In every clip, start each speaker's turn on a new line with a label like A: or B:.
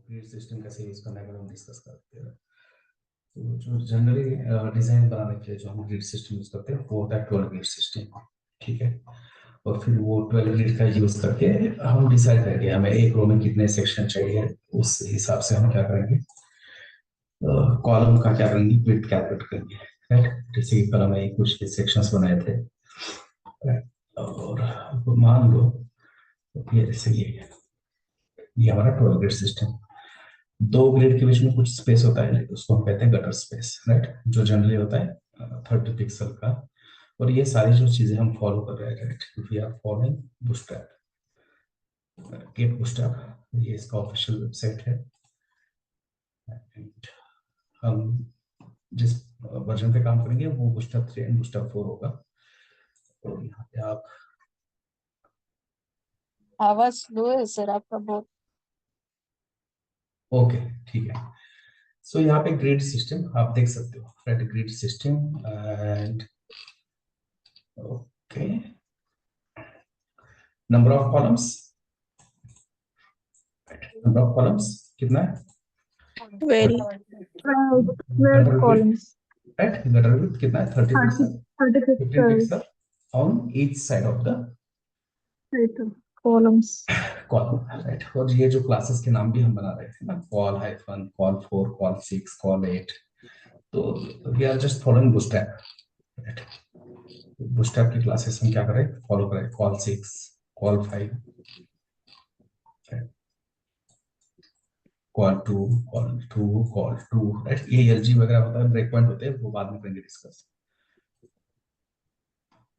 A: Grid system कैसे use करना है अगर हम डिस्कस करते हैं। तो जो जनरली डिजाइन बनाने के लिए जो हम ग्रिड सिस्टम यूज करते हैं वो होता है 12 ग्रिड सिस्टम। ठीक है। और फिर वो 12 ग्रिड का यूज करके हम डिसाइड करेंगे हमें एक रो में कितने सेक्शन चाहिए, उस हिसाब से हम क्या करेंगे, कॉलम का क्या करेंगे, विड्थ कैलकुलेट करेंगे। राइट, जैसे कि कल हमें कुछ सेक्शंस बनाए थे। right? और मान लो ये जैसे ये हमारा 12 ग्रिड सिस्टम, दो ग्रिड के बीच में कुछ स्पेस होता है उसको हम कहते हैं गटर स्पेस। राइट, जो जनरली होता है 30 पिक्सल का। और ये सारी जो चीजें हम फॉलो कर रहे हैं, right, we are following Bootstrap, get Bootstrap, ये इसका ऑफिशियल वेबसाइट है। And हम जिस वर्जन पे काम करेंगे वो बूटस्ट्रैप 3 एंड बूटस्ट्रैप 4 होगा। तो यहाँ पे आप
B: आवाज स्लो है सर आपका बहुत।
A: ओके, ठीक है। सो यहाँ पे ग्रिड सिस्टम आप देख सकते हो, right, grid system and okay, number of columns, number of columns कितना है,
B: 12
A: gutter width,
C: columns,
A: right, gutter width कितना है, 30 pixel,
C: 30
A: 15
C: pixels,
A: pixel on each side of the
C: columns.
A: Column. Right, और ये जो क्लासेस के नाम भी हम बना रहे थे ना, col hyphen, col 4, col 6, col 8, तो we are just following Bootstrap. Right, Bootstrap की क्लासेस हम क्या करें, फॉलो करें, col 6, col 5, col 2, col 2, col 2। Right, ये एलजी वगैरह होता है, ब्रेक पॉइंट होते हैं, वो बाद में करेंगे डिस्कस।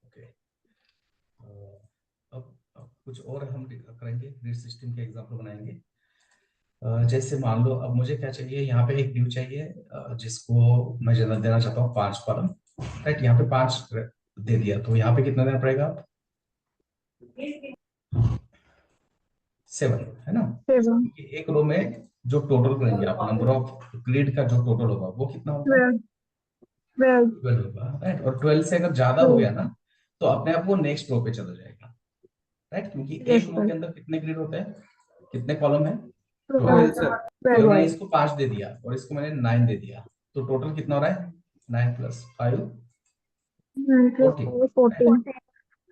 A: ओके, अब कुछ और हम करेंगे, ग्रिड सिस्टम के एग्जांपल बनाएंगे। जैसे मान लो अब मुझे क्या चाहिए, यहाँ पे एक ड्यू चाहिए जिसको मैं जनरल देना चाहता हूँ 5 कॉलम। राइट, यहाँ पे 5 दे दिया, तो यहाँ पे कितना देना पड़ेगा, 7, है ना।
C: 7,
A: एक रो में जो टोटल करेंगे आप, नंबर ऑफ ग्रिड का जो टोटल होगा वो कितना होगा,
C: 12, 12,
A: 12 होगा। राइट, और 12 से अगर ज्यादा हो गया ना तो अपने आप वो नेक्स्ट रो पे चला जाएगा। राइट, क्योंकि
C: yes
A: एक रो
C: sir,
A: के अंदर कितने ग्रिड होते हैं, कितने कॉलम है,
C: 12,
A: 12। तो
C: 12,
A: मैंने इसको 5 दे दिया और इसको मैंने 9 दे दिया, तो टोटल कितना हो रहा है, 9 प्लस 5,
C: 9 plus
A: 14।
C: 5, 14,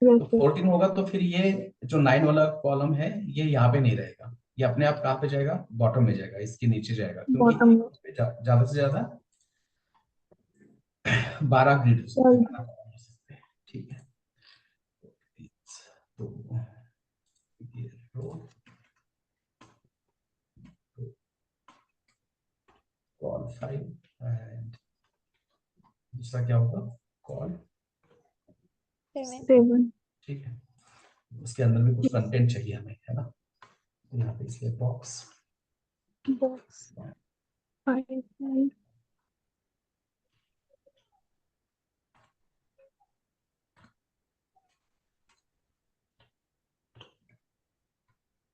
C: yes
A: तो
C: sir,
A: 14 होगा, तो फिर ये जो 9 वाला कॉलम है ये यहाँ पे नहीं रहेगा, ये अपने आप कहाँ पे जाएगा, बॉटम में जाएगा, इसके नीचे जाएगा, क्योंकि
C: bottom
A: एक पे ज्यादा से ज्यादा 12 ग्रिड हो सकते हैं, 12 कॉलम हो सकते हैं। ठीक है, तो ये रो कॉल 5 एंड दूसरा क्या होगा, कॉल
C: 7,
A: ठीक है। उसके अंदर भी कुछ कंटेंट चाहिए हमें, है ना, तो यहाँ पे इसलिए बॉक्स
C: box 5, 9,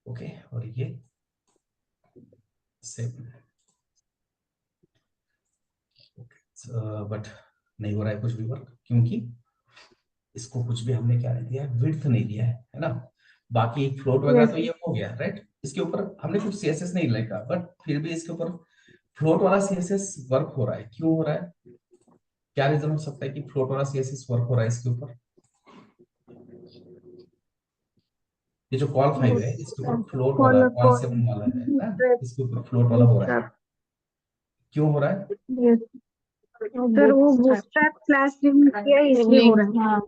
A: ओके, और ये 7 बट नहीं हो रहा है कुछ भी वर्क, क्योंकि इसको कुछ भी हमने क्या नहीं दिया है, विड्थ नहीं दिया है ना। बाकी फ्लोट वगैरह
C: yes
A: तो ये हो गया, राइट, इसके ऊपर हमने कुछ सीएसएस नहीं लिखा, बट फिर भी इसके ऊपर फ्लोट वाला सीएसएस वर्क हो रहा है, क्यों हो रहा है, क्या रीजन हो सकता है कि फ्लोट वाला सीएसएस वर्क हो रहा है इसके ऊपर। ये जो कॉल 5 है इसके ऊपर फ्लोट वाला, कॉल 7 वाला है ना,
C: bootstrap,
A: इसके ऊपर फ्लोट वाला हो रहा है,
C: bootstrap,
A: क्यों हो रहा है,
C: yes सर, वो bootstrap class लिंक किया इसलिए हो रहा है।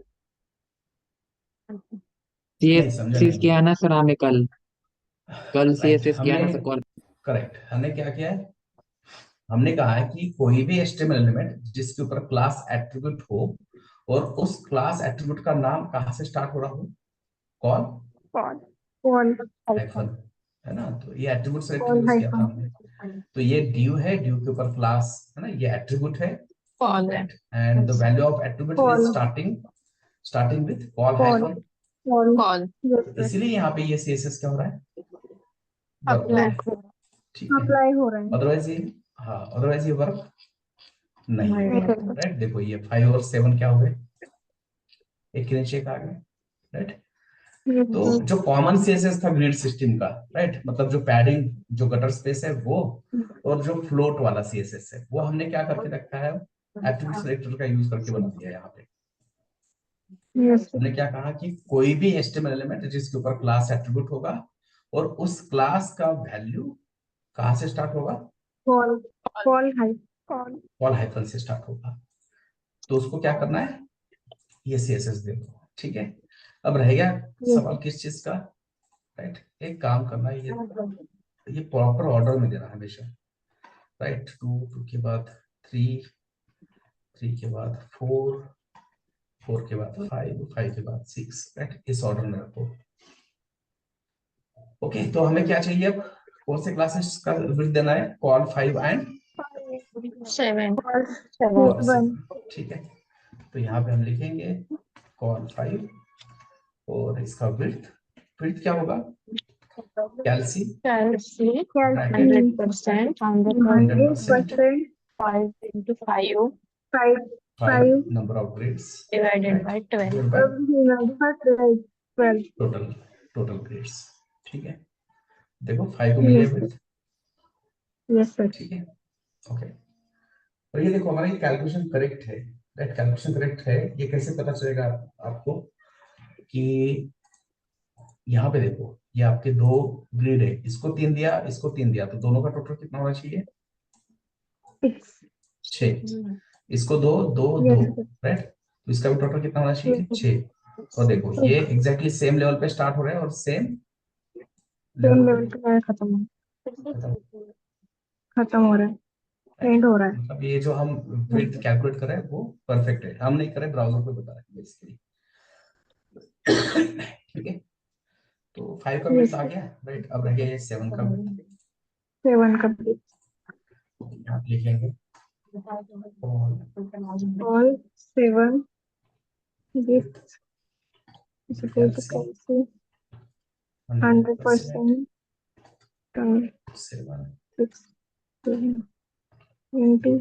A: नहीं समझा
D: सीएसएस
A: नहीं।
D: किया ना सर हमें कल कल
A: राइट,
D: सीएसएस किया
A: हमने
D: ना सर कॉल।
A: करेक्ट, हमने क्या किया है, हमने कहा है कि कोई भी एचटीएमएल एलिमेंट जिसके ऊपर क्लास एट्रीब्यूट हो और उस क्लास एट्रीब्यूट का नाम कहाँ से स्टार्ट हो रहा हो, कॉल
C: Call
A: हाइफन, है ना, तो ये एट्रीब्यूट सेलेक्ट
C: call
A: यूज किया था
C: hyphen,
A: हमने। तो ये ड्यू है, ड्यू के ऊपर क्लास है ना, ये एट्रीब्यूट है,
B: call
A: right, and the value of attribute is
C: call,
A: starting with call
C: call,
A: hyphen.
B: Call
C: yes sir,
A: इसीलिए यहाँ पे ये सीएसएस क्या हो रहा है, वर्क हो रहा
B: अप्लाई
A: है, ठीक है।
C: apply हो रहा है।
A: अदरवाइज ये, हाँ, अदरवाइज ये वर्क नहीं होगा। राइट, देखो ये 5 और 7 क्या हो गए, एक के नीचे एक आ गए, राइट।
C: Yes,
A: तो
C: sir.
A: जो कॉमन सीएसएस था ग्रिड सिस्टम का, राइट, मतलब जो पैडिंग, जो गटर स्पेस है वो, और जो फ्लोट वाला सीएसएस है वो हमने क्या करके रखा है, एट्रिब्यूट सिलेक्टर का यूज करके बना दिया है यहाँ पे।
C: Yes, sir.
A: हमने क्या कहा कि कोई भी एचटीएमएल एलिमेंट जिसके ऊपर क्लास एट्रीब्यूट होगा और उस क्लास का वैल्यू कहां से स्टार्ट होगा,
C: Call. Call high. Call.
A: Call hyphen से स्टार्ट होगा। तो उसको क्या करना है, ये सीएसएस दे दो, ठीक है। अब रह गया
C: Yes.
A: सवाल किस चीज का, राइट, एक काम करना है, ये प्रॉपर ऑर्डर में देना हमेशा, राइट। 2 2 के बाद 3 3 के बाद 4 4 के बाद 5 5 के बाद 6, राइट, इस ऑर्डर में रखो। ओके, तो हमें क्या चाहिए अब, कौन से क्लासेस का विड्थ देना है, कॉल 5 एंड
B: 7.
C: Call
B: 7.
C: 7.
A: ठीक है। तो यहाँ पे हम लिखेंगे कॉल 5 और इसका विड्थ, विड्थ क्या होगा, कैल्सी
B: Calci.
A: Bracket
B: 100%.
C: 100%.
B: 5 into 5
C: 5.
A: 5
C: 5.
A: Number of grades
B: divided by 12.
A: Divide by
C: Divided by 12.
A: Total, total grades, ठीक है। देखो 5 को मिल गया
C: Yes, sir.
A: Width,
C: Yes, sir.
A: ठीक है, ओके। और ये देखो हमारा ये कैलकुलेशन करेक्ट है, राइट, कैलकुलेशन करेक्ट है। ये कैसे पता चलेगा आपको कि यहाँ पे देखो ये आपके 2 ग्रिड है, इसको 3 दिया, इसको 3 दिया, तो दोनों का टोटल कितना होना चाहिए,
C: 6.
A: 6। इसको 2 2 2,
C: Yes, sir.
A: राइट, तो इसका भी टोटल कितना होना चाहिए,
C: Yes,
A: 6। और देखो ये एग्जैक्टली सेम लेवल पे स्टार्ट हो रहा है और सेम
C: सेम
A: लेवल
C: लेवल
A: पे
C: पे खत्म
A: खत्म,
C: हो रहा है, एंड हो रहा है।
A: मतलब ये जो हम विड्थ कैलकुलेट कर रहे हैं वो परफेक्ट है, हम नहीं कर रहे, ब्राउजर पे बता रहे हैं बेसिकली, ठीक है। तो 5 का विड्थ
C: Yes,
A: आ
C: sir.
A: गया, राइट। अब रह गया ये 7 का विड्थ,
C: 7 complete.
A: यहाँ पे लिखेंगे
C: All 7 with is equal to
A: कैल्सी
C: calcium 100%.
A: 7
C: 6 into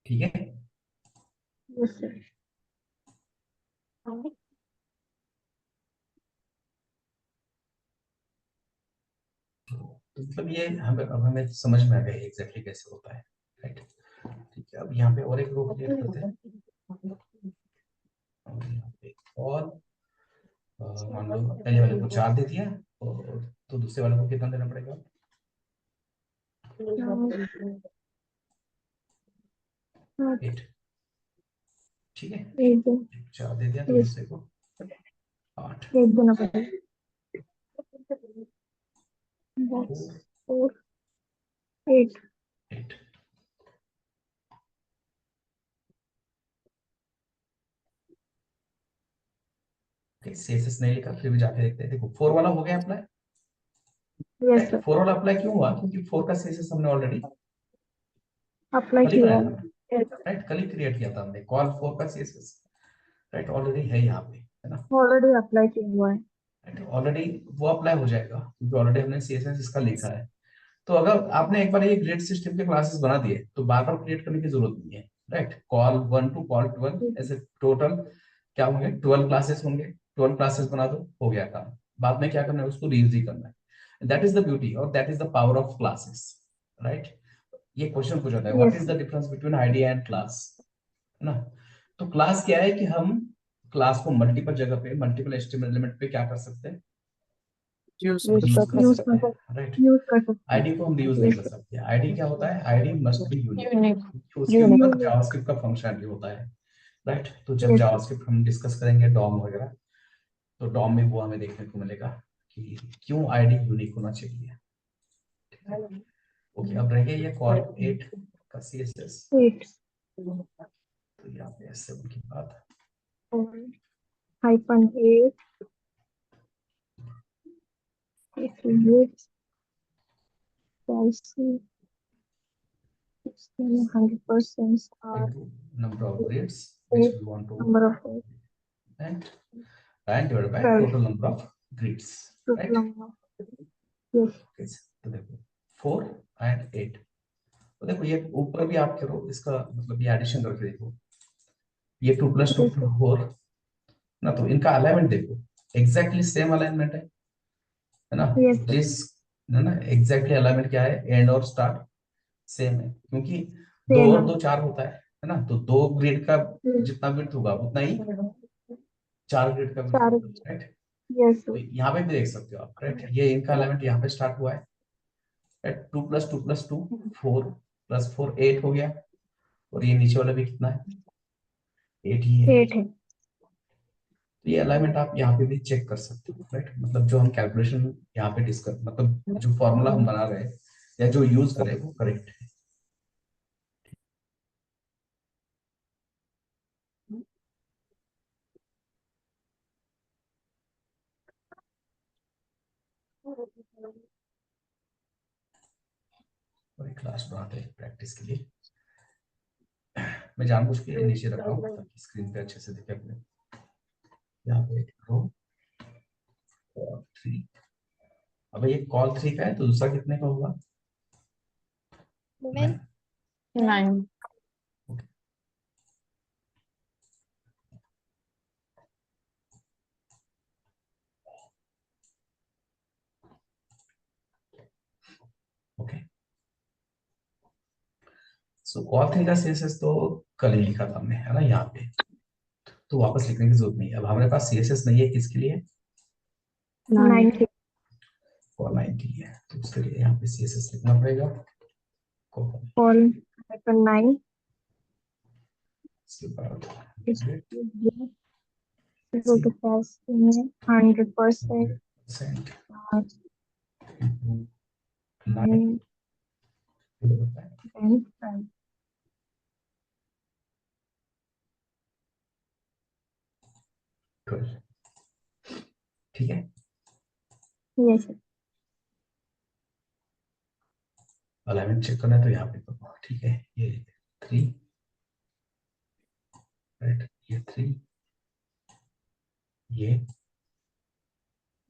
A: ठीक है।
C: yes, sir.
A: तो मतलब ये हमें अब हमें समझ में आ गया एग्जैक्टली कैसे होता है, राइट। ठीक है, अब यहाँ पे और एक रो क्रिएट करते हैं, और यहाँ पे और मान लो पहले वाले को 4 दे दिया, और तो दूसरे वाले को कितना देना पड़ेगा, 8, ठीक है। 4 दे दिया तो
C: Yes.
A: दूसरे को 8,
C: 8 देना पड़ेगा। 4 8
A: 8। सीएसएस नहीं लिखा, फिर भी जाके देखते हैं। देखो 4 वाला हो गया अप्लाई,
C: yes, sir.
A: 4 वाला अप्लाई क्यों हुआ, क्योंकि 4 का सीएसएस हमने ऑलरेडी
C: अप्लाई
A: कल ही
C: किया
A: बनाया
C: है।
A: था, राइट, कल ही क्रिएट किया था हमने कॉल 4 का सीएसएस, राइट, ऑलरेडी है यहाँ पे, है ना,
C: ऑलरेडी अप्लाई किया हुआ है।
A: राइट, ऑलरेडी वो अप्लाई हो जाएगा क्योंकि ऑलरेडी हमने सीएसएस इसका लिखा है। तो अगर आपने एक बार ये ग्रेड सिस्टम के क्लासेस बना दिए तो बार बार क्रिएट करने की जरूरत नहीं है, राइट। कॉल 1 टू कॉल 12 ऐसे टोटल क्या होंगे, 12 क्लासेस होंगे, 12 क्लासेस बना दो, हो गया काम। बाद में क्या करना है, उसको रीयूज ही करना है। दैट इज द ब्यूटी और that is the power of classes, right. ये क्वेश्चन पूछा जाता है, what is the difference between ID and class, है ना। तो क्लास क्या है कि हम क्लास को मल्टीपल जगह पे, मल्टीपल एचटीएमएल एलिमेंट पे क्या कर सकते हैं,
D: यूज
A: यूज
D: कर
A: कर
C: यूज
A: सकते
C: कर
A: हैं,
C: सकते
A: राइट।
C: यूज कर सकते
A: आईडी को हम रीयूज नहीं कर
C: Yes.
A: सकते। आईडी क्या होता है, ID must be unique,
B: Unique.
A: उसके
C: Unique.
A: ऊपर जावास्क्रिप्ट का फंक्शन भी होता है, राइट। तो जब
C: Yes.
A: जावास्क्रिप्ट हम डिस्कस करेंगे डॉम वगैरह, तो डॉम में वो हमें देखने को मिलेगा कि क्यों आईडी यूनिक होना चाहिए, ठीक है। ओके, अब रह गया ये कॉल 8 का सीएसएस,
C: 8
A: तो यहाँ पे S7 के बाद
C: -8 with calcium 100% are
A: into number of grades which we want to
C: number of
A: and divided by
C: 12
A: total number of grades,
C: total
A: right.
C: number. Yes.
A: Okay, तो देखो 4 and 8, तो देखो ये ऊपर भी आप करो इसका मतलब ये एडिशन करके देखो, ये 2 + 2 4 ना, तो इनका अलाइनमेंट देखो एग्जैक्टली सेम अलाइनमेंट है ना।
C: Yes, sir.
A: जिस है ना एग्जैक्टली अलाइनमेंट क्या है, एंड और स्टार्ट सेम है, क्योंकि दो
C: Same
A: और
C: है.
A: दो चार होता है ना, तो 2 ग्रिड का
C: Yes.
A: जितना विड्थ होगा उतना ही 4 ग्रिड का विड्थ
C: चार.
A: होगा, राइट।
C: Yes,
A: तो
C: sir.
A: यहाँ पे भी देख सकते हो आप, राइट, ये इनका अलाइनमेंट यहाँ पे स्टार्ट हुआ है, राइट। 2 + 2 + 2 4 + 4 8 हो गया, और ये नीचे वाला भी कितना है, 8 ही है।
C: 8 है.
A: तो ये अलाइनमेंट आप यहाँ पे भी चेक कर सकते हो, राइट। मतलब जो हम कैलकुलेशन यहाँ पे डिस्कस, मतलब जो फॉर्मूला हम बना रहे हैं या जो यूज करें वो करेक्ट है। और एक क्लास बनाते हैं प्रैक्टिस के लिए, मैं जानबूझ के नीचे रखा हूँ ताकि स्क्रीन पे अच्छे से दिखे अपने। यहाँ पे एक रो और 3, अब ये कॉल 3 का है तो दूसरा कितने का होगा, 9।
B: 9.
A: ओके, सो कॉल 3 का सीएसएस तो कल ही लिखा था हमने, है ना, यहाँ पे तो वापस लिखने की जरूरत नहीं है। अब हमारे पास सीएसएस नहीं है, किसके लिए,
C: 9.
A: कॉल 9 के लिए, तो उसके लिए यहाँ पे सीएसएस लिखना पड़ेगा।
C: Call 9
A: इसके बाद
C: is equal to false में 100%.
A: 100%
C: uh,
A: 9
C: and 5.
A: ठीक है।
C: Yes, sir.
A: अलाइनमेंट चेक करना है तो यहाँ पे करो, ठीक है। ये 3, राइट, ये 3, ये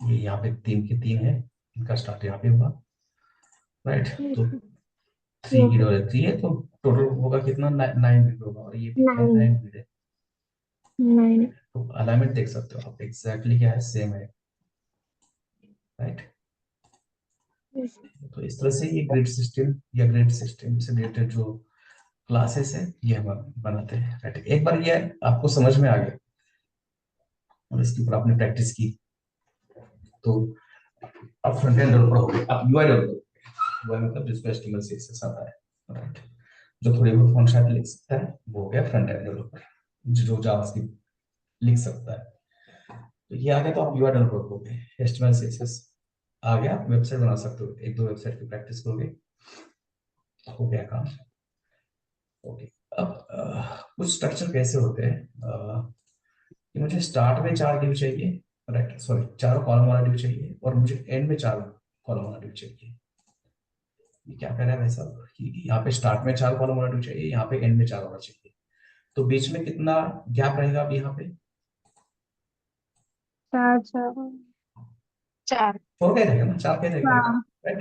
A: यहाँ पे 3 के 3 है, इनका स्टार्ट यहाँ पे होगा, राइट। तो 3 की डबल 3 है, तो टोटल होगा कितना, 9 बिट होगा, और ये भी क्या है,
C: 9.
A: 9 बिट है।
C: 9.
A: तो अलाइनमेंट देख सकते हो आप, एग्जैक्टली क्या है, सेम है, राइट।
C: Yes.
A: तो इस तरह से ये ग्रिड सिस्टम या ग्रिड सिस्टम से रिलेटेड जो क्लासेस है ये हम बनाते हैं, राइट। एक बार ये आपको समझ में आ गया और इसके ऊपर आपने प्रैक्टिस की, तो अब फ्रंट एंड डेवलपर हो गए, अब यूआई डेवलपर, यूआई मतलब जिसको एचटीएमएल सीएसएस आता है, राइट, जो थोड़ी बहुत फंक्शनलिटी लिख सकता है वो हो गया फ्रंट एंड डेवलपर, जो जावास्क्रिप्ट लिख सकता है। तो ये आ गया, तो आप यूआई डेवलपर हो गए, एचटीएमएल सीएसएस आ गया, आप वेबसाइट बना सकते हो, एक दो वेबसाइट की प्रैक्टिस करोगे, हो गया काम। ओके, अब कुछ स्ट्रक्चर कैसे होते हैं, कि मुझे स्टार्ट में 4 डिव चाहिए, राइट, सॉरी 4 कॉलम वाला डिव चाहिए, और मुझे एंड में 4 कॉलम वाला डिव चाहिए। ये क्या कह रहा है भाई साहब, कि यहाँ पे स्टार्ट में 4 कॉलम वाला डिव चाहिए, यहाँ पे एंड में 4 वाला चाहिए, तो बीच में कितना गैप रहेगा अब यहाँ पे,
C: 4.
B: 4.
A: 4 का ही रहेगा ना, 4 का ही रहेगा,
C: हाँ.
A: राइट,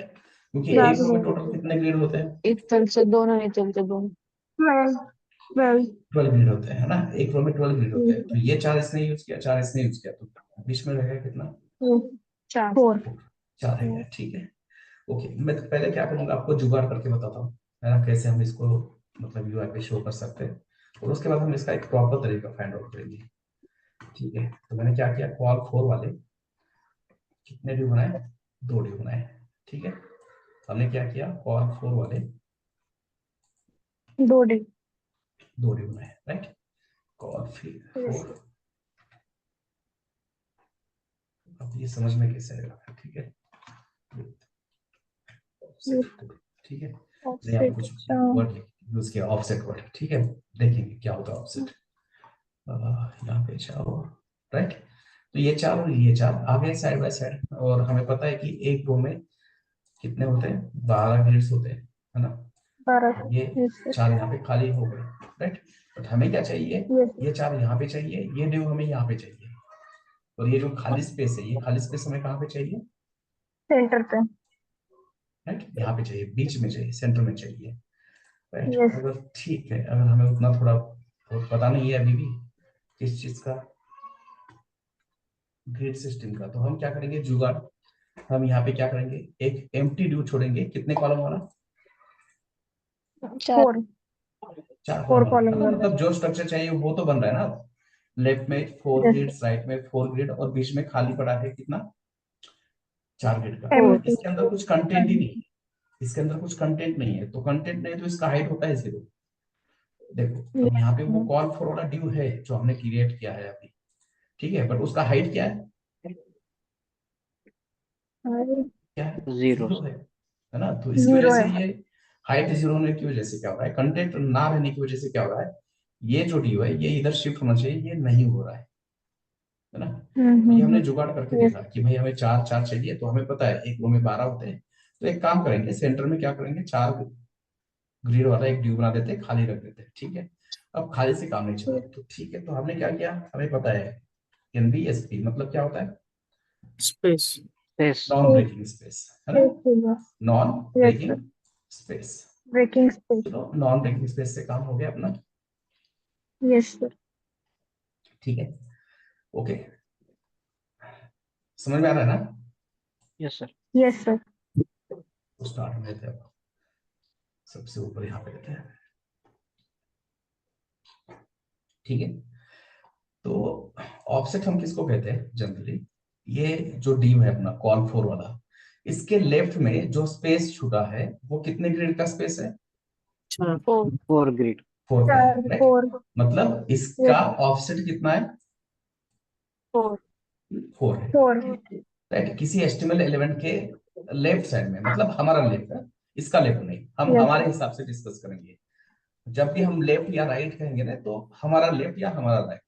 A: क्योंकि
B: Yes.
A: एक रो में टोटल कितने ग्रेड होते हैं,
B: एक तरफ से दोनों नहीं चलते दोनों.
C: 12. 12.
A: 12 ग्रेड होते हैं, है ना, एक रो में 12 ग्रेड होते हैं, तो ये 4 इसने यूज किया, 4 इसने यूज किया, तो बीच में रहेगा कितना,
B: 4.
C: 4.
A: 4 रहेगा, ठीक है। ओके, मैं तो पहले क्या करूंगा, आपको जुगाड़ करके बताता हूँ, है ना, कैसे हम इसको मतलब यूआई पे शो कर सकते हैं, और उसके बाद हम इसका एक प्रॉपर तरीका फाइंड आउट करेंगे, ठीक है। तो मैंने क्या किया, कॉल 4 वाले कितने ड्यू बनाए, 2 ड्यू बनाए, ठीक है। हमने क्या किया, कॉल 4 वाले
C: 2 day.
A: 2 ड्यू बनाए, राइट, कॉल 4, अब ये समझ में कैसे आएगा, ठीक है, ठीक है। मैंने यहाँ पे कुछ वर्ड यूज किया, ऑफसेट वर्ड, ठीक है, देखेंगे क्या होता है ऑफसेट, यहाँ पे जाओ, राइट। तो ये 4 और ये 4 आ गए साइड बाय साइड, और हमें पता है कि एक रो में कितने होते हैं, 12 ग्रिड्स होते हैं, है ना।
C: 12.
A: ये
C: Yes, sir.
A: 4 यहाँ पे खाली हो गए, राइट, बट हमें क्या चाहिए,
C: Yes, sir.
A: ये 4 यहाँ पे चाहिए, ये ड्यू हमें यहाँ पे चाहिए, और ये जो खाली स्पेस है, ये खाली स्पेस हमें कहाँ पे चाहिए,
C: Center पे.
A: राइट, यहाँ पे चाहिए, बीच में चाहिए, सेंटर में चाहिए। राइट।
C: Yes.
A: अगर ठीक है, अगर हमें उतना थोड़ा बहुत पता नहीं है अभी भी किस चीज का, ग्रिड सिस्टम का, तो हम क्या करेंगे जुगाड़, हम यहाँ पे क्या करेंगे, एक एम्प्टी ड्यू छोड़ेंगे, कितने कॉलम वाला,
B: 4
C: 4
A: 4
C: 4
A: कॉलम
C: column
A: वाला,
C: वाला.
A: मतलब जो स्ट्रक्चर चाहिए वो तो बन रहा है ना। लेफ्ट में 4
C: Yes.
A: ग्रिड, राइट में 4 ग्रिड, और बीच में खाली पड़ा है कितना, 4 ग्रिड का।
C: Empty.
A: इसके अंदर कुछ कंटेंट ही नहीं है, इसके अंदर कुछ कंटेंट नहीं है, तो कंटेंट नहीं तो इसका हाइट होता है 0। देखो अब यहाँ पे वो कॉल फॉर वाला ड्यू है जो हमने क्रिएट किया है अभी, ठीक है, बट उसका हाइट क्या है, क्या है,
D: 0
A: 0 है ना। तो इसकी वजह
C: 0
A: से
C: है.
A: ये हाइट 0 होने की वजह से क्या हो रहा है, कंटेंट ना रहने की वजह से क्या हो रहा है, ये जो ड्यू है ये इधर शिफ्ट होना चाहिए, ये नहीं हो रहा है ना। तो ये हमने जुगाड़ करके
C: Yes.
A: देखा कि भाई हमें 4 4 चाहिए, तो हमें पता है एक रो में 12 होते हैं, तो एक काम करेंगे, सेंटर में क्या करेंगे, 4 ग्रिड वाला एक ड्यू बना देते हैं, खाली रख देते हैं, ठीक है। अब खाली से काम नहीं चला, तो ठीक है, तो हमने क्या किया, हमें पता है एनबीएसपी मतलब क्या होता है,
D: space space
A: non breaking space, है ना,
C: Yes.
A: Non
C: Yes,
A: breaking
C: sir.
A: Space.
C: Breaking space.
A: चलो नॉन ब्रेकिंग स्पेस से काम हो गया अपना,
C: Yes, sir.
A: ठीक है, ओके, समझ में आ रहा है ना।
D: Yes sir
C: Yes, sir.
A: तो स्टार्ट में थे, अब सबसे ऊपर यहाँ पे लेते हैं, ठीक है। तो ऑफसेट हम किसको कहते हैं जनरली, ये जो डीव है अपना कॉल फोर वाला, इसके लेफ्ट में जो स्पेस छूटा है वो कितने ग्रिड का स्पेस है,
B: 4
D: 4 ग्रिड
A: 4 का है, राइट।
C: 4.
A: मतलब इसका
C: Yes.
A: ऑफसेट कितना है,
B: 4
A: 4 है,
C: 4.
A: राइट। किसी एचटीएमएल एलिमेंट के लेफ्ट साइड में, मतलब हमारा लेफ्ट है, इसका लेफ्ट नहीं, हम
C: Yes.
A: हमारे हिसाब से डिस्कस करेंगे। जब भी हम लेफ्ट या राइट कहेंगे ना, तो हमारा लेफ्ट या हमारा राइट,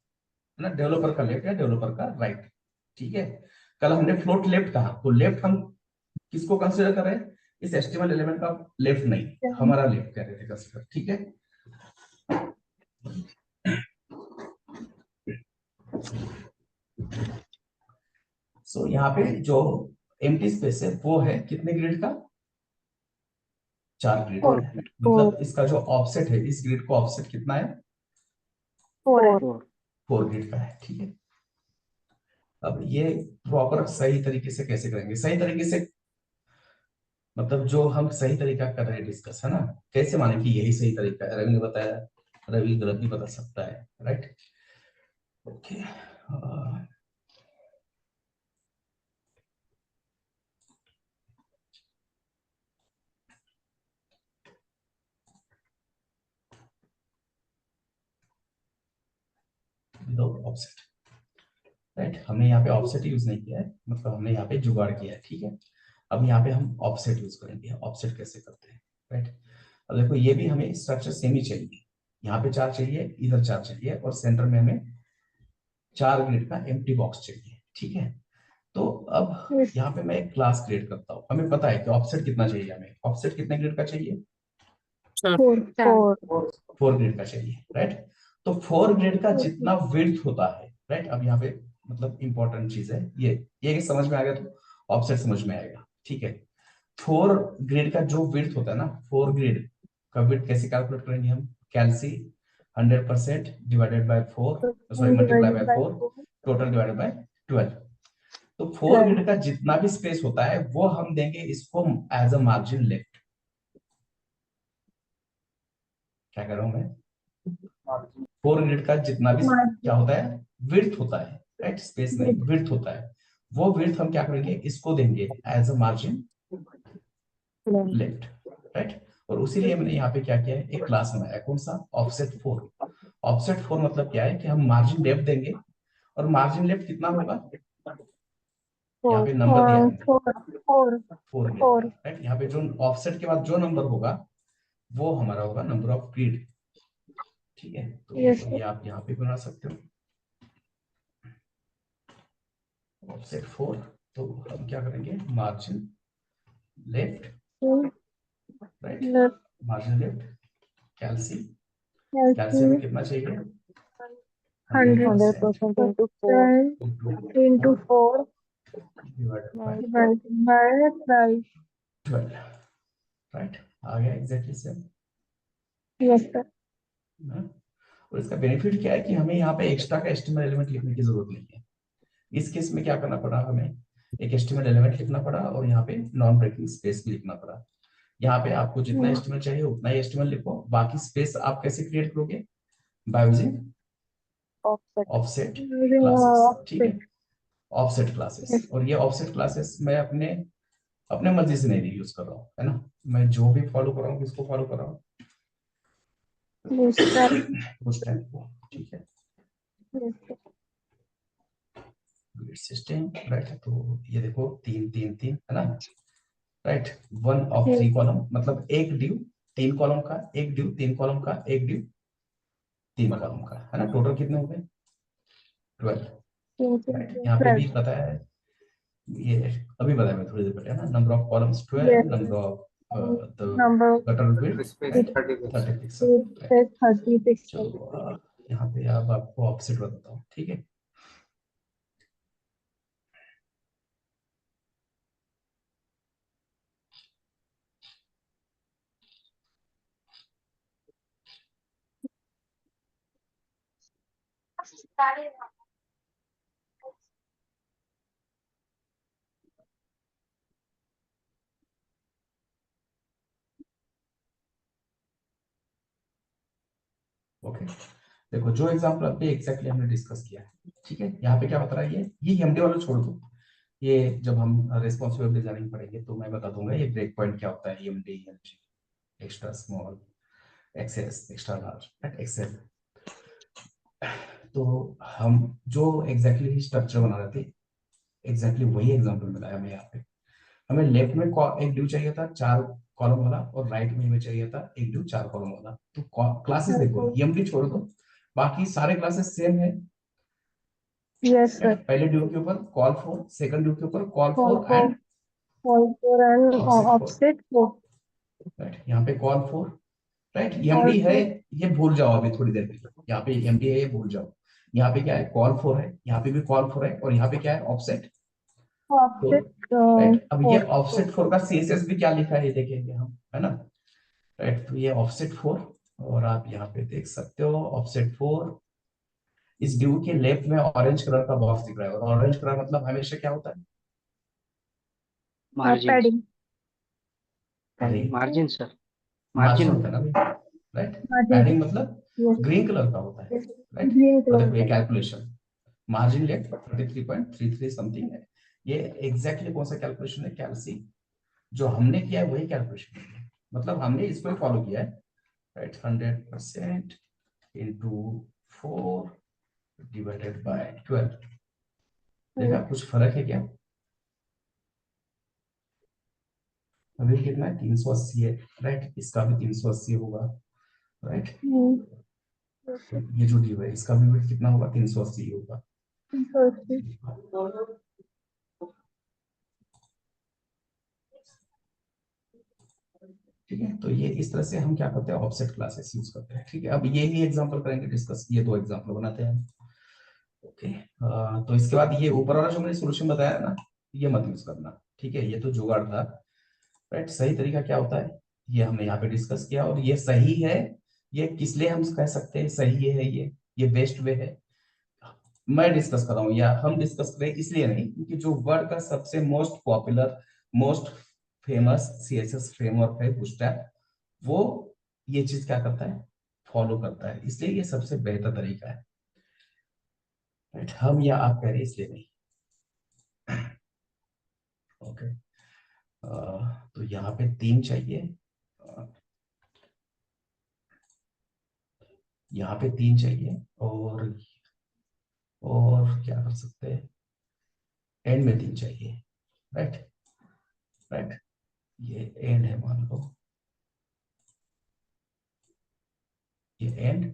A: है ना, डेवलपर का लेफ्ट या डेवलपर का राइट, ठीक है। कल हमने फ्लोट लेफ्ट कहा, तो लेफ्ट हम किसको कंसिडर कर रहे हैं, इस एचटीएमएल एलिमेंट का लेफ्ट नहीं, हमारा लेफ्ट कह रहे थे कंसिडर, ठीक है। सो यहाँ पे जो एम्प्टी स्पेस है वो है कितने ग्रिड का, 4 ग्रिड
C: 4.
A: का है, मतलब इसका जो ऑफसेट है इस ग्रिड को ऑफसेट कितना है,
C: 4.
A: 4 ग्रिड का है, ठीक है। अब ये प्रॉपर सही तरीके से कैसे करेंगे, सही तरीके से मतलब जो हम सही तरीका कर रहे हैं डिस्कस, है ना, कैसे माने कि यही सही तरीका है, रवि ने बताया, रवि गलत भी बता सकता है, right, okay. Without offset, right, हमने यहाँ पे ऑफसेट यूज नहीं किया है, मतलब हमने यहाँ पे जुगाड़ किया है, ठीक है। अब यहाँ पे हम ऑफसेट यूज करेंगे, ऑफसेट कैसे करते हैं, राइट। अब देखो ये भी हमें स्ट्रक्चर सेम ही चाहिए, यहाँ पे 4 चाहिए, इधर 4 चाहिए, और सेंटर में हमें 4 ग्रिड का एम्प्टी बॉक्स चाहिए, ठीक है। तो अब
C: Yes.
A: यहाँ पे मैं एक क्लास क्रिएट करता हूँ, हमें पता है कि ऑफसेट कितना चाहिए, हमें ऑफसेट कितने ग्रिड का चाहिए,
C: 4. 4.
A: 4 ग्रिड का चाहिए, राइट। तो 4 ग्रिड का जितना विड्थ होता है, राइट, अब यहाँ पे मतलब इंपॉर्टेंट चीज है ये समझ में आ गया तो ऑफसेट समझ में आएगा, ठीक है। 4 ग्रिड का जो विड्थ होता है ना, 4 ग्रिड का विड्थ कैसे कैलकुलेट करेंगे हम, कैलसी 100% divided by 4, sorry multiply by 4, total divided by 12। तो 4 ग्रिड का जितना भी स्पेस होता है वो हम देंगे इसको एज अ मार्जिन लेफ्ट, क्या कर रहा हूं मैं, 4 ग्रिड का जितना भी क्या होता है, विड्थ होता है, राइट, स्पेस नहीं विड्थ होता है, वो विड्थ हम क्या करेंगे, इसको देंगे as a margin left, right. और उसी लिए मैंने यहाँ पे क्या किया है, एक क्लास बनाया, कौन सा, ऑफसेट 4। ऑफसेट 4 मतलब क्या है कि हम मार्जिन लेफ्ट देंगे, और मार्जिन लेफ्ट कितना होगा, यहाँ पे नंबर दिया है
C: 4.
A: 4
C: 4.
A: राइट, यहाँ पे जो ऑफसेट के बाद जो नंबर होगा वो हमारा होगा नंबर ऑफ ग्रिड, ठीक है। तो
C: Yes.
A: ये आप यहाँ पे बना सकते हो ऑफसेट 4, तो हम क्या करेंगे, margin left, right,
C: Left.
A: Margin left, कैलसी, कैलसी हमें
C: Calculate
A: कितना चाहिए, 100%
B: 100% into 4
C: into 4
A: divided by
C: divided by 12.
A: 12, right, आ गया एग्जैक्टली सेम।
C: Yes, sir.
A: ना? और इसका बेनिफिट क्या है कि हमें यहाँ पे एक्स्ट्रा का एस्टिमेट एलिमेंट लिखने की जरूरत नहीं है। इस केस में क्या करना पड़ा, हमें एक एस्टिमेट एलिमेंट लिखना पड़ा और यहाँ पे नॉन ब्रेकिंग स्पेस भी लिखना पड़ा। यहाँ पे आपको जितना एस्टिमेट चाहिए उतना ही एस्टिमेट लिखो, बाकी स्पेस आप कैसे क्रिएट करोगे, by using
B: Offset.
A: Offset
C: Using
A: classes. ठीक है,
C: offset.
A: Offset classes.
C: Yes.
A: और ये ऑफसेट क्लासेस मैं अपने अपने मर्जी से नहीं यूज कर रहा हूँ, है ना, मैं जो भी फॉलो कर रहा हूँ किसको फॉलो कर रहा हूँ,
C: Bootstrap.
A: उस टाइप को। ठीक है,
C: Yes, sir.
A: Grid system, right. तो ये देखो 3 3 3 है ना, राइट। 1 of
C: Yes.
A: 3 कॉलम, मतलब एक ड्यू 3 कॉलम का, एक ड्यू 3 कॉलम का, एक ड्यू 3 कॉलम का, है ना। टोटल कितने हो गए, 12,
C: Yes,
A: राइट।
C: yes,
A: यहाँ पे भी
C: 12.
A: बताया है, ये अभी बताया मैं थोड़ी देर पहले, है ना। Number of columns 12,
C: Yes,
A: number
C: yes.
A: Of the
C: Number
A: gutter width,
D: Space
A: right,
D: 30 pixels.
A: 30 pixel,
C: it
A: right.
C: says 30 pixels.
A: चलो यहाँ पे अब आपको ऑफसेट बताता हूँ, ठीक है। ओके, देखो जो एग्जांपल अभी एग्जैक्टली हमने डिस्कस किया है, ठीक है। यहाँ पे क्या बता रहा है, ये एमडी वाला छोड़ दो, ये जब हम रिस्पॉन्सिबल डिजाइनिंग पढ़ेंगे तो मैं बता दूंगा ये ब्रेक पॉइंट क्या होता है, MD, extra small, XS, extra large, XL. तो हम जो एग्जैक्टली स्ट्रक्चर बना रहे थे, एग्जैक्टली वही एग्जांपल मिला है हमें यहाँ पे। हमें लेफ्ट में एक ड्यू चाहिए था 4 कॉलम वाला, और राइट में हमें चाहिए था एक ड्यू 4 कॉलम वाला। तो क्लासेस देखो,
C: Okay.
A: एमडी छोड़ दो, बाकी सारे क्लासेस सेम है।
C: Yes, sir.
A: पहले ड्यू के ऊपर कॉल फॉर, सेकंड ड्यू के ऊपर call
C: Call
A: for
C: for
A: and
C: call for and
A: offset for,
C: offset for
A: right. यहाँ पे call for, right.
C: call
A: MD है,
C: for
A: ये भूल जाओ अभी थोड़ी देर के लिए, यहाँ पे एमडी है ये भूल जाओ। यहाँ पे क्या है, कॉल फॉर है, यहाँ पे भी कॉल फॉर है, और यहाँ पे क्या है, ऑफसेट फोर,
C: offset
A: राइट। अब ये
C: for.
A: ऑफसेट फोर का सीएसएस भी क्या लिखा है ये देखेंगे हम, है ना, राइट। तो ये ऑफसेट 4, और आप यहाँ पे देख सकते हो ऑफसेट 4, इस ड्यू के लेफ्ट में ऑरेंज कलर का बॉक्स दिख रहा है, और ऑरेंज कलर मतलब हमेशा क्या होता है,
D: Margins.
C: Padding.
A: अरे
D: Margin, sir.
A: Margin
D: Margin.
A: होता है ना, राइट।
C: Margin.
A: पैडिंग मतलब
C: Yes.
A: ग्रीन कलर का होता है,
C: Yes.
A: राइट।
C: Green
A: तो
C: color.
A: देखो ये कैलकुलेशन, मार्जिन लेफ्ट 33.33 समथिंग है, ये एग्जैक्टली कौन सा कैलकुलेशन है, कैलसी, जो हमने किया है वही कैलकुलेशन है, मतलब हमने इसको ही फॉलो किया है, राइट। 100% into 4 divided bye 12। देखा कुछ फर्क है क्या, अभी कितना है, 380 है, राइट। इसका भी 380 होगा, राइट।
C: Hmm.
A: ये जो ड्यू है इसका भी वेट कितना होगा, 380 होगा।
C: Okay.
A: ठीक है, तो ये इस तरह से हम क्या करते हैं, ऑफसेट क्लासेस यूज करते हैं। ठीक है, अब ये ही एग्जांपल करेंगे डिस्कस, ये 2 एग्जांपल बनाते हैं। ओके, तो इसके बाद ये ऊपर वाला जो मैंने सॉल्यूशन बताया ना, ये मत यूज करना, ठीक है, ये तो जुगाड़ था, राइट। सही तरीका क्या होता है ये हमने यहाँ पे डिस्कस किया, और ये सही है, ये किस लिए हम कह सकते हैं सही है, ये बेस्ट वे है, मैं डिस्कस कर रहा हूँ या हम डिस्कस करें इसलिए नहीं, क्योंकि जो वर्ल्ड का सबसे most popular, most famous CSS framework है बूटस्ट्रैप, वो ये चीज क्या करता है, फॉलो करता है, इसलिए ये सबसे बेहतर तरीका है, राइट। हम या आप कह रहे हैं इसलिए नहीं। ओके, तो यहाँ पे 3 चाहिए, यहाँ पे 3 चाहिए, और क्या कर सकते हैं, एंड में 3 चाहिए, राइट, राइट। ये एंड है मान लो, ये एंड,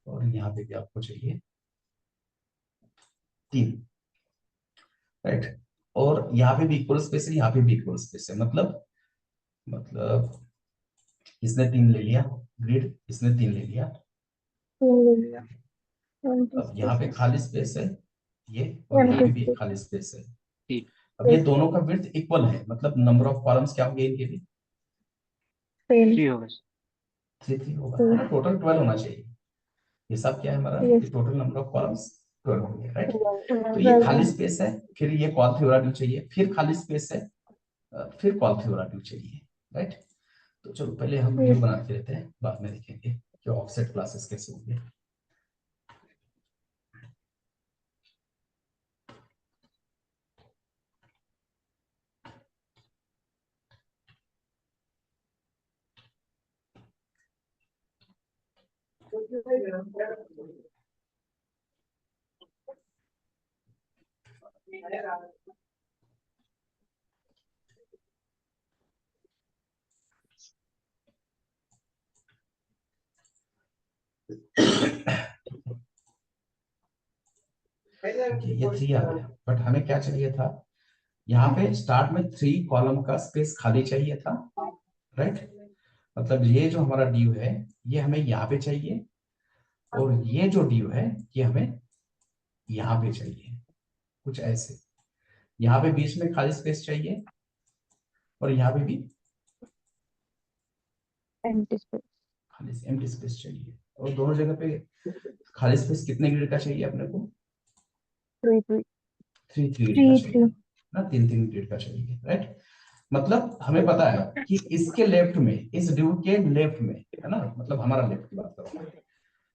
A: और यहाँ पे भी आपको चाहिए 3, राइट। और यहाँ पे भी इक्वल स्पेस है, यहाँ पे भी इक्वल स्पेस है, मतलब इसने 3 ले लिया ग्रिड, इसने 3 ले लिया, अब यहाँ पे खाली स्पेस है ये, और यहाँ पे भी खाली स्पेस है।
D: ठीक।
A: अब ये दोनों का विड्थ इक्वल है, मतलब नंबर ऑफ कॉलम्स क्या होंगे इनके भी,
D: 3 होगा,
A: 3 होगा है ना, टोटल 12 होना चाहिए। ये सब क्या है हमारा,
C: Yes.
A: कि टोटल नंबर ऑफ कॉलम्स 12 होंगे, राइट। तो ये
C: 12
A: खाली स्पेस है, फिर ये कॉल थ्योरेटिव चाहिए, फिर खाली स्पेस है, फिर कॉल थ्योरेटिव चाहिए, राइट। तो चलो पहले हम व्यू
C: Yes.
A: बना के लेते हैं, बाद में देखेंगे कि ऑफसेट क्लासेस कैसे होंगे। ये 3 आ गया, बट हमें क्या चाहिए था, यहाँ पे स्टार्ट में 3 कॉलम का स्पेस खाली चाहिए था, राइट। मतलब ये जो हमारा ड्यू है ये हमें यहाँ पे चाहिए, और ये जो ड्यू है ये हमें यहाँ पे चाहिए, कुछ ऐसे। यहाँ पे बीच में खाली स्पेस चाहिए, और यहाँ पे भी
C: Empty space.
A: खाली एम्प्टी स्पेस चाहिए। और दोनों जगह पे खाली स्पेस कितने ग्रिड का चाहिए अपने को,
C: 3, 3.
A: 3 ग्रिड का
C: 3,
A: चाहिए
C: 3.
A: ना, 3 ग्रिड का चाहिए, राइट। मतलब हमें पता है कि इसके लेफ्ट में, इस ड्यू के लेफ्ट में, है ना, मतलब हमारा लेफ्ट की बात कर रहा हूँ,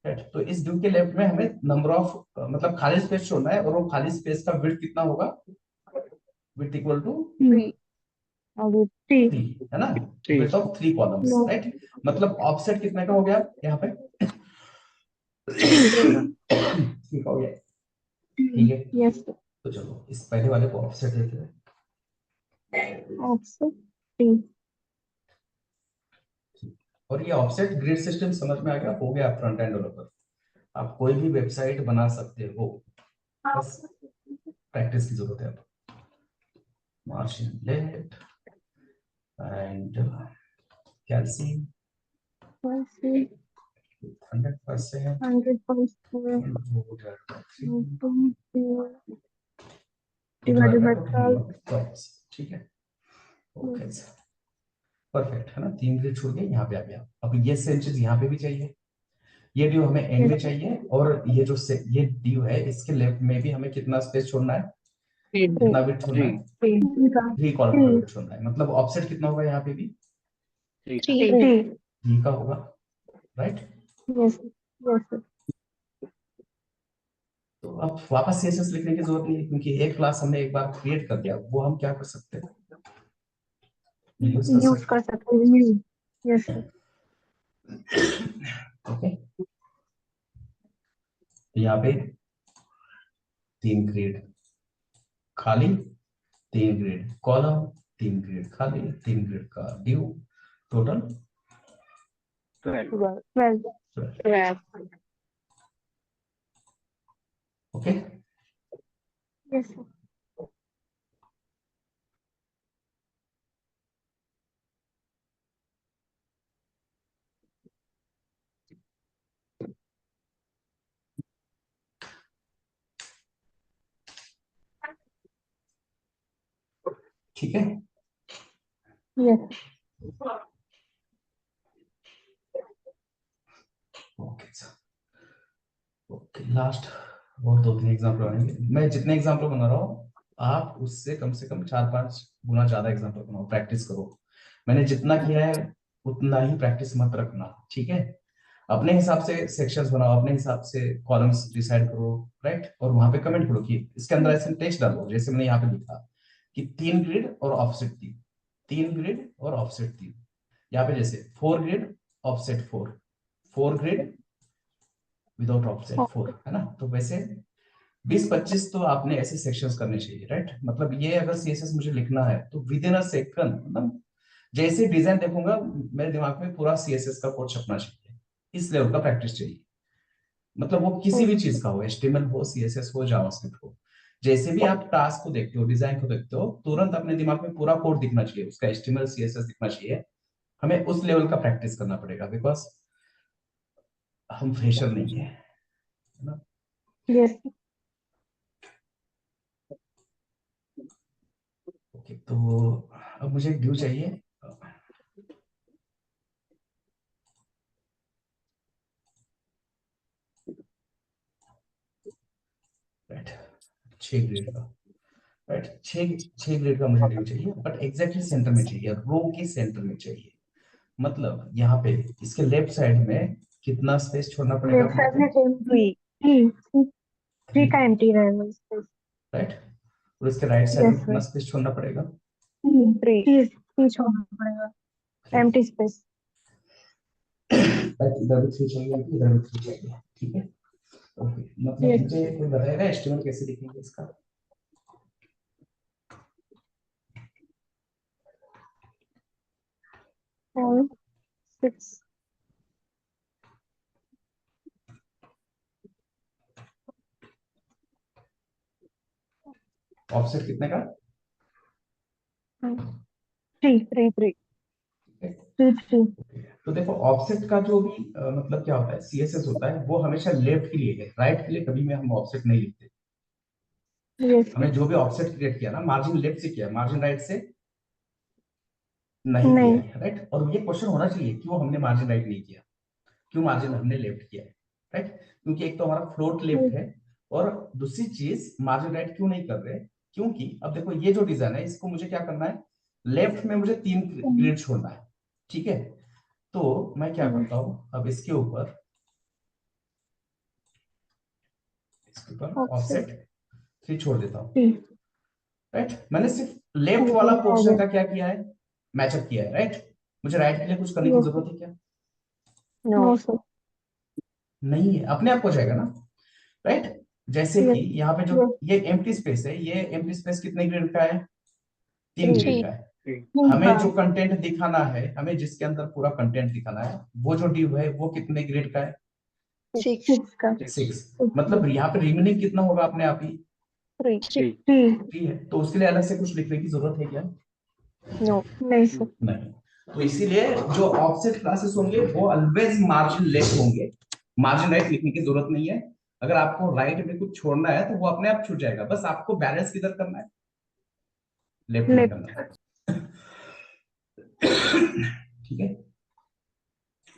A: राइट। तो इस ड्यू के लेफ्ट में हमें नंबर ऑफ मतलब खाली स्पेस छोड़ना है, और वो खाली स्पेस का विड्थ कितना होगा, विड्थ इक्वल टू
C: 3. अभी 3.
A: 3, है ना,
D: 3.
A: Width of 3 columns,
C: No.
A: Right. मतलब ऑफसेट कितने का हो गया यहाँ पे,
C: 3.
A: ठीक हो गया, ठीक है।
C: Yes.
A: तो चलो इस पहले वाले को ऑफसेट देते हैं।
C: Offset 3.
A: और ये ऑफसेट ग्रिड सिस्टम समझ में आ गया, हो गया फ्रंट एंड डेवलपर, आप कोई भी वेबसाइट बना सकते हो, बस प्रैक्टिस की जरूरत है। अब margin left and calc
C: 100%.
A: 100%
C: 100%.
A: Divide
C: Divided
A: by
C: by
A: total
C: 12.
A: Number of columns, ठीक है, ओके, परफेक्ट, है ना। 3 ग्रिड छोड़ के यहाँ पे आ गया। अब ये सेम चीज यहाँ पे भी चाहिए, ये ड्यू हमें एंड में
C: Yes.
A: चाहिए, और ये जो ये ड्यू है इसके लेफ्ट में भी हमें कितना स्पेस छोड़ना है,
D: 3.
A: कितना विड्थ छोड़ना
D: 3.
A: है,
C: 3.
A: 3 कॉलम का विड्थ छोड़ना है। मतलब ऑफसेट कितना होगा यहाँ पे भी,
D: 3.
C: 3.
A: 3 का होगा, राइट।
C: Yes. Yes.
A: तो अब वापस सीएसएस लिखने की जरूरत नहीं है, क्योंकि एक क्लास हमने एक बार क्रिएट कर दिया, वो हम क्या कर सकते हैं, यूज कर
C: Use
A: सकते
C: कर सकते हैं. Yes. Sir.
A: हैं, ओके। तो यहाँ पे 3 ग्रिड खाली, 3 ग्रिड कॉलम, 3 ग्रिड खाली, 3 ग्रिड का due, total
D: 12.
C: 12.
A: 12, okay.
C: Yes. Sir.
A: ठीक है,
C: Yes.
A: Okay sir, okay last और 2-3 एग्जाम्पल बनाएंगे। मैं जितने एग्जाम्पल बना रहा हूँ आप उससे कम से कम 4-5 गुना ज्यादा एग्जाम्पल बनाओ, प्रैक्टिस करो। मैंने जितना किया है उतना ही प्रैक्टिस मत रखना, ठीक है। अपने हिसाब से सेक्शंस बनाओ, अपने हिसाब से कॉलम्स डिसाइड करो, राइट। और वहां पे कमेंट करो कि इसके अंदर ऐसे टेक्स्ट डालो, जैसे मैंने यहाँ पे लिखा कि 3 ग्रिड और ऑफसेट 3, 3 ग्रिड और ऑफसेट 3। यहाँ पे जैसे 4 grid offset 4, 4 grid without offset 4, है ना। तो वैसे 20-25 तो आपने ऐसे सेक्शंस करने चाहिए, राइट। मतलब ये अगर सीएसएस मुझे लिखना है तो विद इन अ सेकंड, मतलब जैसे डिजाइन देखूंगा मेरे दिमाग में पूरा सीएसएस का कोड छपना चाहिए, इस लेवल का प्रैक्टिस चाहिए। मतलब वो किसी भी चीज का हो, एचटीएमएल हो, सीएसएस हो, जावास्क्रिप्ट हो, जैसे भी आप टास्क को देखते हो, डिजाइन को देखते हो, तुरंत अपने दिमाग में पूरा कोड दिखना चाहिए, उसका एचटीएमएल सीएसएस दिखना चाहिए। हमें उस लेवल का प्रैक्टिस करना पड़ेगा, बिकॉज हम फ्रेशर नहीं है, है ना।
C: Yes.
A: ओके, तो अब मुझे एक ड्यू चाहिए, 6 ग्रेड का, राइट। 6 ग्रेड का मुझे div चाहिए, बट एग्जैक्टली सेंटर में चाहिए, रो के सेंटर में चाहिए। मतलब यहाँ पे इसके लेफ्ट साइड में कितना स्पेस छोड़ना पड़ेगा
C: लेफ्ट साइड
A: अपने
C: में
A: को?
C: थ्री थ्री थ्री का एम्प्टी रहेगा स्पेस।
A: राइट। और इसके राइट साइड में
C: यस
A: कितना
C: सर,
A: स्पेस छोड़ना पड़ेगा?
C: थ्री थ्री छोड़ना पड़ेगा, एम्प्टी स्पेस।
A: राइट, इधर भी 3 चाहिए, इधर भी 3 चाहिए, ठीक है। ओके, मतलब
C: यस
A: मुझे कोई बताएगा एस्टिमेट कैसे लिखेंगे इसका?
C: और 6
A: ऑफसेट कितने का?
C: 3 3
A: तो देखो ऑफसेट का जो भी मतलब क्या होता है, सीएसएस होता है, वो हमेशा लेफ्ट के लिए है, राइट के लिए कभी भी हम ऑफसेट नहीं लिखते।
C: यस
A: हमने जो भी ऑफसेट क्रिएट किया ना, मार्जिन लेफ्ट से किया, मार्जिन राइट से नहीं किया
C: नहीं,
A: है, राइट। और ये क्वेश्चन होना चाहिए क्यों हमने मार्जिन राइट नहीं किया, क्यों मार्जिन हमने लेफ्ट किया है, राइट। क्योंकि एक तो हमारा फ्लोट लेफ्ट है, और दूसरी चीज मार्जिन राइट क्यों नहीं कर रहे, क्योंकि अब देखो ये जो डिजाइन है इसको मुझे क्या करना है, लेफ्ट में मुझे 3 ग्रिड छोड़ना है, ठीक है। तो मैं क्या करता हूं, अब इसके ऊपर
C: ऑफसेट
A: ऑफसेट 3 छोड़ देता हूं,
C: 3
A: राइट। मैंने सिर्फ लेफ्ट वाला पोर्शन का क्या किया है, मैचअप किया है, राइट। मुझे राइट के लिए कुछ करने की जरूरत है क्या?
C: नो सर,
A: नहीं है, अपने आप हो जाएगा ना, राइट। जैसे कि यहाँ पे जो ये एम्प्टी स्पेस है, ये एम्प्टी स्पेस कितने ग्रेड का है? 3 ग्रेड का है। हमें जो कंटेंट दिखाना है, हमें जिसके अंदर पूरा कंटेंट दिखाना है, वो जो डिव है वो कितने ग्रेड का है?
C: 6 का
A: 6। मतलब यहाँ पे रिमेनिंग कितना होगा अपने आप ही?
C: 3
A: 3 है। तो उसके लिए अलग से कुछ लिखने की जरूरत है क्या?
C: नो, नहीं सर,
A: नहीं। तो इसीलिए जो ऑफसेट क्लासेस होंगे वो ऑलवेज मार्जिन लेफ्ट होंगे, मार्जिन राइट लिखने की जरूरत नहीं है। अगर आपको राइट में कुछ छोड़ना है तो वो अपने आप छूट जाएगा, बस आपको बैलेंस किधर करना है, लेफ्ट में
C: लेफ्ट।
A: करना है। ठीक है।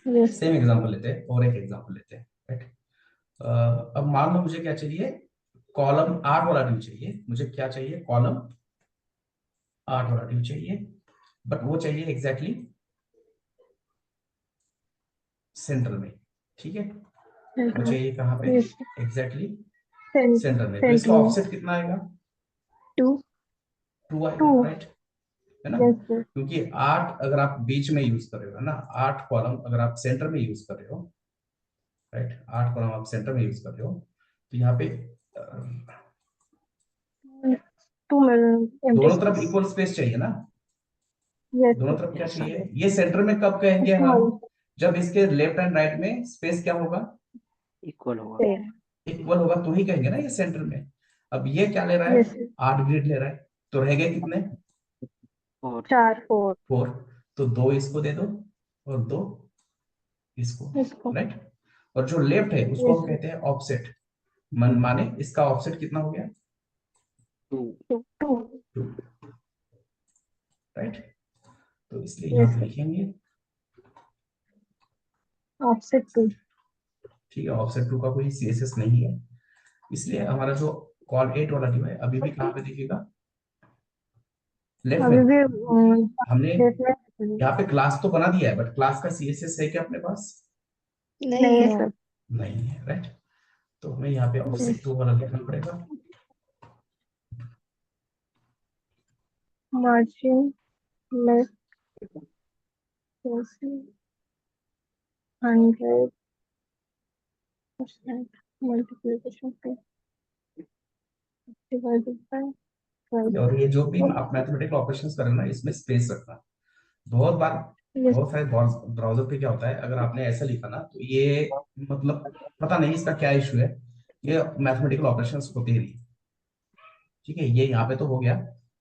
C: यस
A: सेम एग्जांपल लेते हैं, और एक एग्जांपल लेते हैं, राइट। अब मान लो मुझे क्या चाहिए, कॉलम 8 वाला ड्यू चाहिए, मुझे क्या चाहिए, कॉलम 8 वाला ड्यू चाहिए, बट वो चाहिए एग्जैक्टली सेंटर में, ठीक है। वो चाहिए कहाँ पे?
C: यस
A: एग्जैक्टली
C: सेंटर
A: सेंटर में। तो इसका
C: में
A: ऑफसेट कितना आएगा?
C: 2
A: 2
C: 2
A: आएगा, राइट, है ना।
C: यस सर,
A: क्योंकि 8 अगर आप बीच में यूज कर रहे हो ना, 8 कॉलम अगर आप सेंटर में यूज कर रहे हो, राइट, 8 कॉलम आप सेंटर में यूज कर रहे हो, तो यहाँ पे
C: 2 में एम्प्टी
A: दोनों तरफ
C: स्पेस।
A: इक्वल स्पेस चाहिए ना,
C: यस
A: दोनों
C: सर,
A: तरफ क्या चाहिए, ये सेंटर में कब कहेंगे हम, जब इसके लेफ्ट एंड राइट में स्पेस क्या होगा,
D: इक्वल होगा।
C: सेम।
A: इक्वल होगा, तो ही कहेंगे ना ये सेंटर में। अब ये क्या ले रहा है,
C: यस
A: 8 ग्रिड ले रहा है, तो रह गए कितने,
D: और
C: 4
A: 4। तो 2 इसको दे दो, और 2 इसको,
C: इसको।
A: राइट। और जो लेफ्ट है उसको
C: यस
A: हम कहते हैं ऑफसेट, मन माने इसका ऑफसेट कितना हो गया,
D: 2
C: 2
A: 2, राइट। तो इसलिए यहाँ
C: यस
A: पे
C: सर,
A: लिखेंगे,
C: ऑफसेट 2।
A: ठीक है, ऑफसेट 2 का कोई सीएसएस नहीं है, इसलिए हमारा जो कॉल 8 वाला जो है अभी भी कहाँ पे दिखेगा, लेफ्ट
C: अभी
A: में।
C: भी
A: हमने
C: लेफ्ट में
A: यहाँ पे क्लास तो बना दिया है, बट क्लास का सीएसएस है क्या अपने पास?
C: नहीं है सर।
A: नहीं है, राइट। तो हमें यहाँ पे ऑफसेट 2 वाला लिखना पड़ेगा।
C: मार्जिन लेफ्ट 100% मल्टीप्लिकेशन पे डिवाइडेड बाय 12।
A: और ये जो भी आप मैथमेटिकल ऑपरेशंस कर रहे हो ना, इसमें स्पेस रखना। बहुत बार
C: यस
A: बहुत सारे ब्राउजर पे क्या होता है, अगर आपने ऐसा लिखा ना, तो ये मतलब पता नहीं इसका क्या इशू है, ये मैथमेटिकल ऑपरेशंस होते ही नहीं, ठीक है। ये यहाँ पे तो हो गया,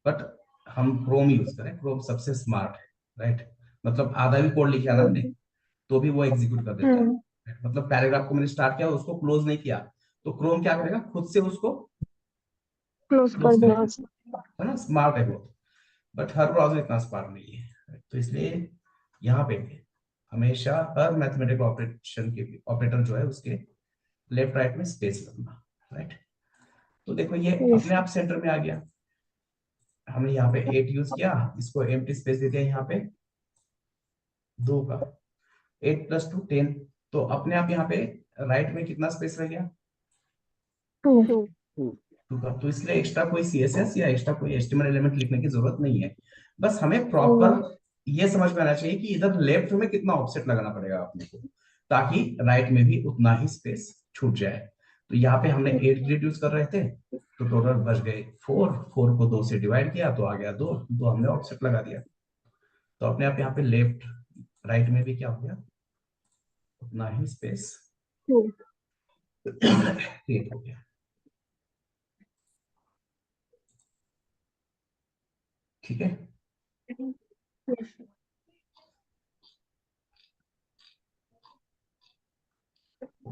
A: बट हम क्रोम यूज करें, क्रोम सबसे स्मार्ट है, राइट। मतलब आधा भी कोड लिखा ना हमने, तो भी वो एग्जीक्यूट कर देता है। मतलब पैराग्राफ को मैंने स्टार्ट किया, उसको क्लोज नहीं किया, तो क्रोम क्या करेगा, खुद से उसको
C: क्लोज कर
A: क्लोज
C: दो।
A: करेगा, है ना, स्मार्ट है वो। बट हर ब्राउजर इतना स्मार्ट नहीं है, तो इसलिए यहाँ पे हमेशा हर मैथमेटिकल ऑपरेशन के ऑपरेटर जो है उसके लेफ्ट राइट में स्पेस रखना, राइट। तो देखो ये
C: Yes.
A: अपने आप सेंटर में आ गया। हमने यहाँ पे 8 यूज किया, इसको एम्प्टी स्पेस दे दिया यहाँ पे 2 का, 8 + 2 10, तो अपने आप यहाँ पे राइट में कितना स्पेस रह गया?
C: 2.
D: 2
A: 2 का। तो इसलिए एक्स्ट्रा कोई सीएसएस या एक्स्ट्रा कोई एचटीएमएल एलिमेंट लिखने की जरूरत नहीं है। बस हमें प्रॉपर ये समझ में आना चाहिए कि इधर लेफ्ट में कितना ऑफसेट लगाना पड़ेगा अपने को, ताकि राइट में भी उतना ही स्पेस छूट जाए। तो यहाँ पे हमने 8 ग्रिड यूज कर रहे थे, तो टोटल बच गए 4, 4 को 2 से डिवाइड किया तो आ गया 2, तो हमने ऑफसेट लगा दिया। तो अपने आप यहाँ पे लेफ्ट राइट में भी क्या हो गया, उतना ही स्पेस
C: 2.
A: क्रिएट हो गया। ठीक है,
C: Yes.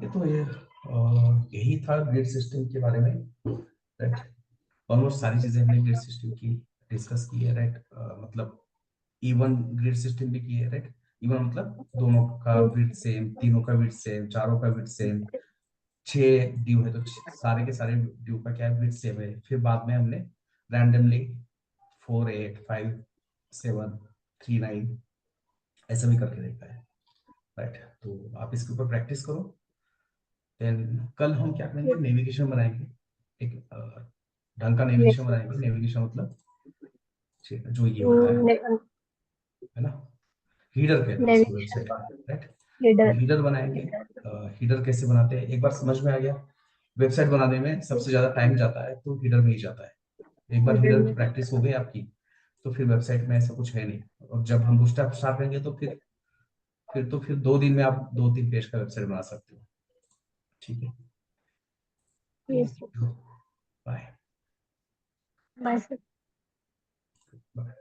A: तो ये यही था ग्रिड सिस्टम के बारे में, राइट। ऑलमोस्ट सारी चीजें हमने ग्रिड सिस्टम की डिस्कस की है, राइट। मतलब इवन ग्रिड सिस्टम भी की है, राइट। इवन मतलब दोनों का विड्थ सेम, तीनों का विड्थ सेम, चारों का विड्थ सेम, 6 ड्यू है तो सारे के सारे ड्यू का क्या है, विड्थ सेम है। फिर बाद में हमने रैंडमली 4 8 5 7 3 9 ऐसा भी करके देखा है, राइट। तो आप इसके ऊपर प्रैक्टिस करो। देन कल हम क्या करेंगे, नेविगेशन बनाएंगे, एक ढंग का नेविगेशन बनाएंगे। नेविगेशन मतलब जो ये होता है ना, हीडर कहते हैं इसको वेबसाइट का, राइट। तो हीडर बनाएंगे। हीडर कैसे बनाते हैं एक बार समझ में आ गया। वेबसाइट बनाने में सबसे ज्यादा टाइम जाता है तो हीडर में ही जाता है। एक बार हीडर की प्रैक्टिस हो गई आपकी, तो फिर वेबसाइट में ऐसा कुछ है नहीं। और जब हम बूटस्ट्रैप स्टार्ट करेंगे तो फिर 2 दिन में आप 2-3 पेज का वेबसाइट बना सकते हो। ठीक है,
C: Yes.
A: Bye.
C: Bye, sir.
A: Bye.